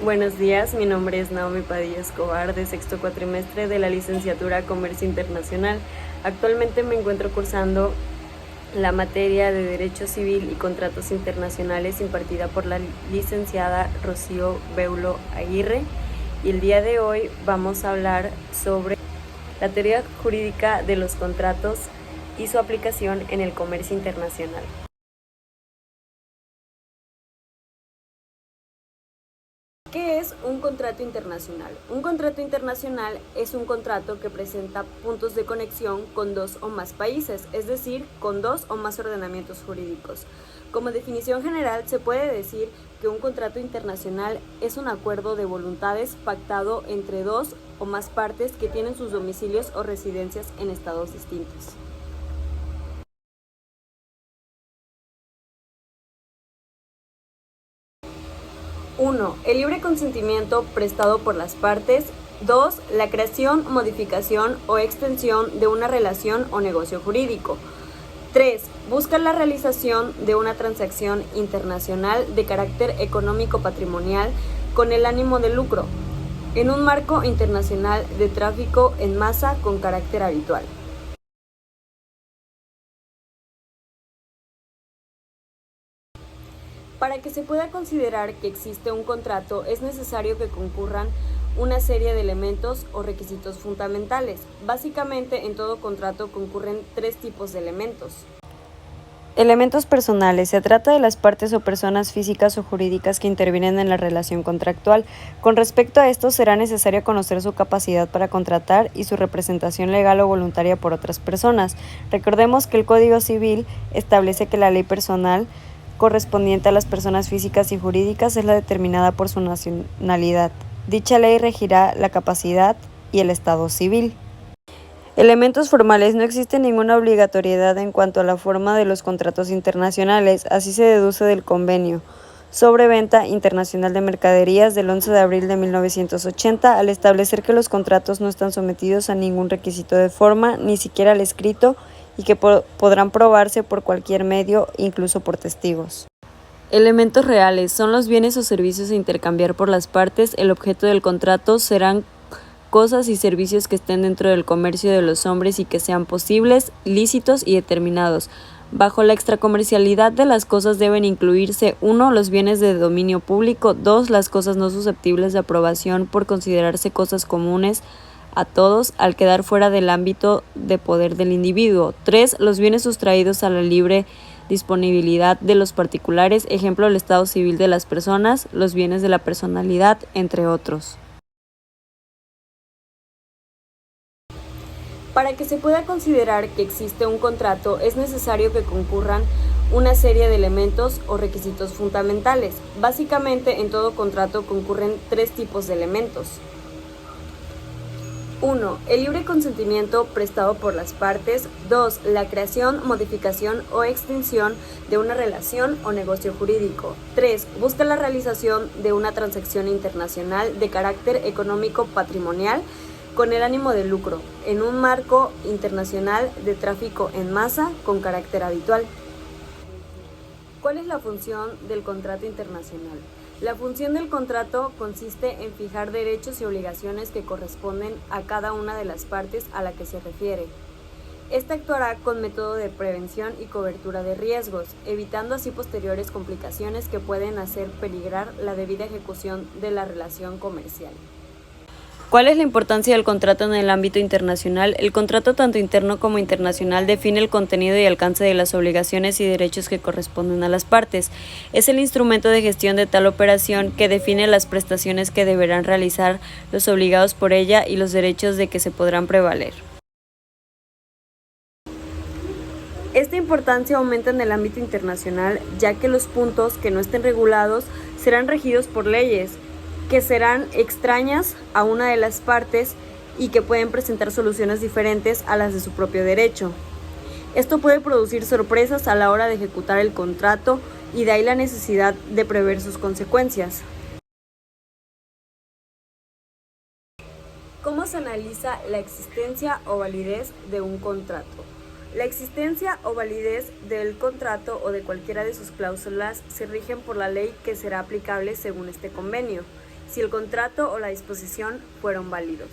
Buenos días, mi nombre es Naomi Padilla Escobar, de sexto cuatrimestre de la licenciatura Comercio Internacional. Actualmente me encuentro cursando la materia de Derecho Civil y Contratos Internacionales impartida por la licenciada Rocío Beulo Aguirre, y el día de hoy vamos a hablar sobre la teoría jurídica de los contratos y su aplicación en el comercio internacional. ¿Qué es un contrato internacional? Un contrato internacional es un contrato que presenta puntos de conexión con dos o más países, es decir, con dos o más ordenamientos jurídicos. Como definición general, se puede decir que un contrato internacional es un acuerdo de voluntades pactado entre dos o más partes que tienen sus domicilios o residencias en estados distintos. 1. El libre consentimiento prestado por las partes. 2. La creación, modificación o extensión de una relación o negocio jurídico. 3. Busca la realización de una transacción internacional de carácter económico-patrimonial con el ánimo de lucro, en un marco internacional de tráfico en masa con carácter habitual. Para que se pueda considerar que existe un contrato, es necesario que concurran una serie de elementos o requisitos fundamentales. Básicamente, en todo contrato concurren tres tipos de elementos. Elementos personales. Se trata de las partes o personas físicas o jurídicas que intervienen en la relación contractual. Con respecto a esto, será necesario conocer su capacidad para contratar y su representación legal o voluntaria por otras personas. Recordemos que el Código Civil establece que la ley personal correspondiente a las personas físicas y jurídicas es la determinada por su nacionalidad. Dicha ley regirá la capacidad y el estado civil. Elementos formales. No existe ninguna obligatoriedad en cuanto a la forma de los contratos internacionales, así se deduce del Convenio sobre Venta Internacional de Mercaderías del 11 de abril de 1980, al establecer que los contratos no están sometidos a ningún requisito de forma, ni siquiera al escrito, y que podrán probarse por cualquier medio, incluso por testigos. Elementos reales. Son los bienes o servicios a intercambiar por las partes. El objeto del contrato serán cosas y servicios que estén dentro del comercio de los hombres y que sean posibles, lícitos y determinados. Bajo la extracomercialidad de las cosas deben incluirse 1. Los bienes de dominio público. 2. Las cosas no susceptibles de aprobación por considerarse cosas comunes a todos al quedar fuera del ámbito de poder del individuo. 3. Los bienes sustraídos a la libre disponibilidad de los particulares, ejemplo el estado civil de las personas, los bienes de la personalidad, entre otros. Para que se pueda considerar que existe un contrato, es necesario que concurran una serie de elementos o requisitos fundamentales. Básicamente, en todo contrato concurren tres tipos de elementos. 1. El libre consentimiento prestado por las partes. 2. La creación, modificación o extinción de una relación o negocio jurídico. 3. Busca la realización de una transacción internacional de carácter económico-patrimonial con el ánimo de lucro, en un marco internacional de tráfico en masa con carácter habitual. ¿Cuál es la función del contrato internacional? La función del contrato consiste en fijar derechos y obligaciones que corresponden a cada una de las partes a la que se refiere. Esta actuará con método de prevención y cobertura de riesgos, evitando así posteriores complicaciones que pueden hacer peligrar la debida ejecución de la relación comercial. ¿Cuál es la importancia del contrato en el ámbito internacional? El contrato, tanto interno como internacional, define el contenido y alcance de las obligaciones y derechos que corresponden a las partes. Es el instrumento de gestión de tal operación que define las prestaciones que deberán realizar los obligados por ella y los derechos de que se podrán prevaler. Esta importancia aumenta en el ámbito internacional, ya que los puntos que no estén regulados serán regidos por leyes que serán extrañas a una de las partes y que pueden presentar soluciones diferentes a las de su propio derecho. Esto puede producir sorpresas a la hora de ejecutar el contrato y de ahí la necesidad de prever sus consecuencias. ¿Cómo se analiza la existencia o validez de un contrato? La existencia o validez del contrato o de cualquiera de sus cláusulas se rigen por la ley que será aplicable según este convenio. si el contrato o la disposición fueron válidos.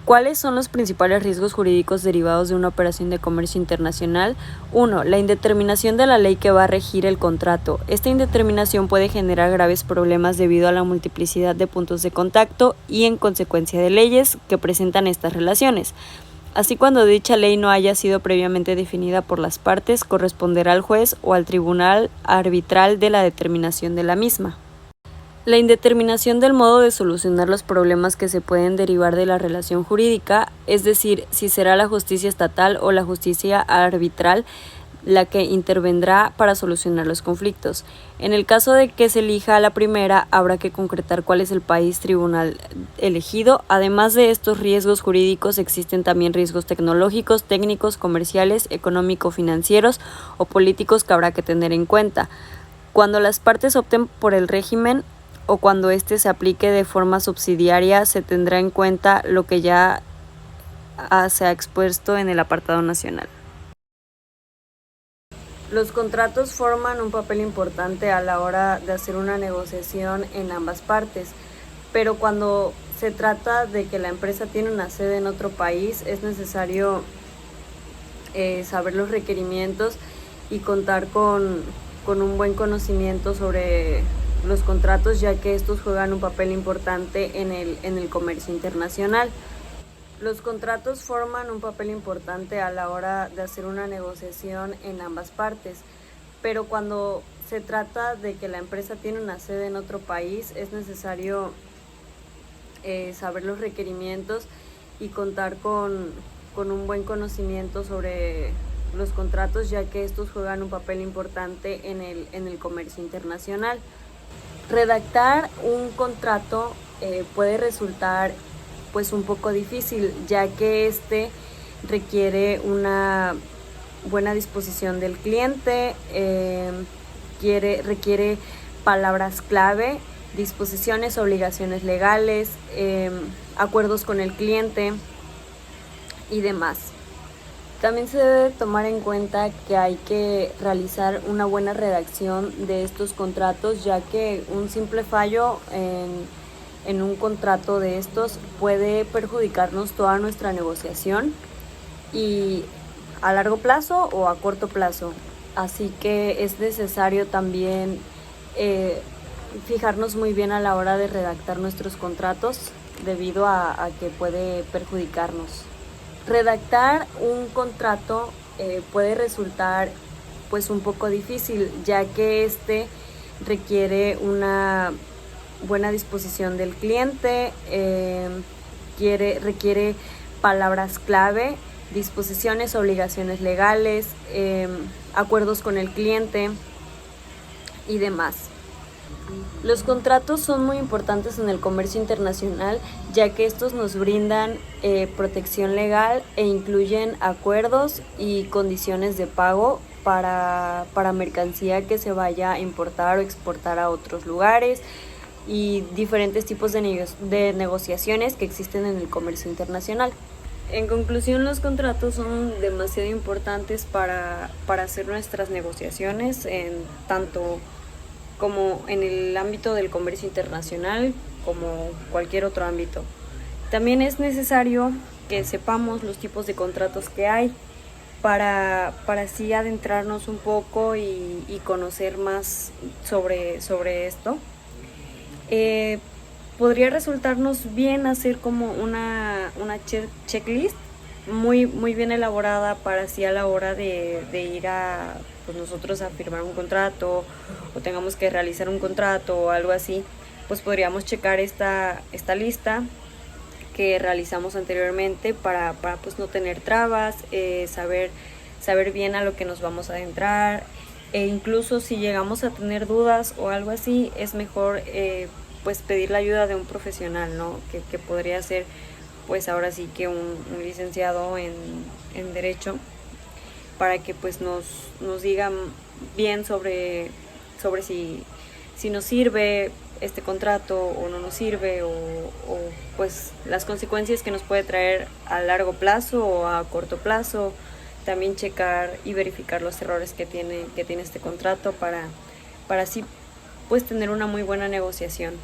¿Cuáles son los principales riesgos jurídicos derivados de una operación de comercio internacional? 1. La indeterminación de la ley que va a regir el contrato. Esta indeterminación puede generar graves problemas debido a la multiplicidad de puntos de contacto y en consecuencia de leyes que presentan estas relaciones. Así, cuando dicha ley no haya sido previamente definida por las partes, corresponderá al juez o al tribunal arbitral de la determinación de la misma. La indeterminación del modo de solucionar los problemas que se pueden derivar de la relación jurídica, es decir, si será la justicia estatal o la justicia arbitral la que intervendrá para solucionar los conflictos. En el caso de que se elija la primera, habrá que concretar cuál es el país tribunal elegido. Además de estos riesgos jurídicos, existen también riesgos tecnológicos, técnicos, comerciales, económico-financieros o políticos que habrá que tener en cuenta. Cuando las partes opten por el régimen o cuando éste se aplique de forma subsidiaria, se tendrá en cuenta lo que ya se ha expuesto en el apartado nacional. Los contratos forman un papel importante a la hora de hacer una negociación en ambas partes, pero cuando se trata de que la empresa tiene una sede en otro país, es necesario saber los requerimientos y contar con un buen conocimiento sobre los contratos, ya que estos juegan un papel importante en el comercio internacional. Los contratos forman un papel importante a la hora de hacer una negociación en ambas partes, pero cuando se trata de que la empresa tiene una sede en otro país, es necesario saber los requerimientos y contar con un buen conocimiento sobre los contratos, ya que estos juegan un papel importante en el comercio internacional. Redactar un contrato puede resultar pues un poco difícil, ya que este requiere una buena disposición del cliente, requiere palabras clave, disposiciones, obligaciones legales, acuerdos con el cliente y demás. También se debe tomar en cuenta que hay que realizar una buena redacción de estos contratos, ya que un simple fallo en un contrato de estos puede perjudicarnos toda nuestra negociación, y a largo plazo o a corto plazo. Así que es necesario también fijarnos muy bien a la hora de redactar nuestros contratos, debido a que puede perjudicarnos. Redactar un contrato puede resultar pues un poco difícil, ya que este requiere una buena disposición del cliente, requiere palabras clave, disposiciones, obligaciones legales, acuerdos con el cliente y demás. Los contratos son muy importantes en el comercio internacional, ya que estos nos brindan protección legal e incluyen acuerdos y condiciones de pago para mercancía que se vaya a importar o exportar a otros lugares, y diferentes tipos de negociaciones que existen en el comercio internacional. En conclusión, los contratos son demasiado importantes para hacer nuestras negociaciones, tanto como en el ámbito del comercio internacional como cualquier otro ámbito. También es necesario que sepamos los tipos de contratos que hay para así adentrarnos un poco y conocer más sobre esto. Podría resultarnos bien hacer como una checklist muy bien elaborada, para así a la hora de ir a pues nosotros a firmar un contrato o tengamos que realizar un contrato o algo así, pues podríamos checar esta lista que realizamos anteriormente para pues no tener trabas, saber bien a lo que nos vamos a adentrar, e incluso si llegamos a tener dudas o algo así, es mejor pues pedir la ayuda de un profesional, ¿no? Que podría ser pues ahora sí que un licenciado en Derecho, para que pues nos digan bien sobre si nos sirve este contrato o no nos sirve, o pues las consecuencias que nos puede traer a largo plazo o a corto plazo. También checar y verificar los errores que tiene este contrato para así puedes tener una muy buena negociación.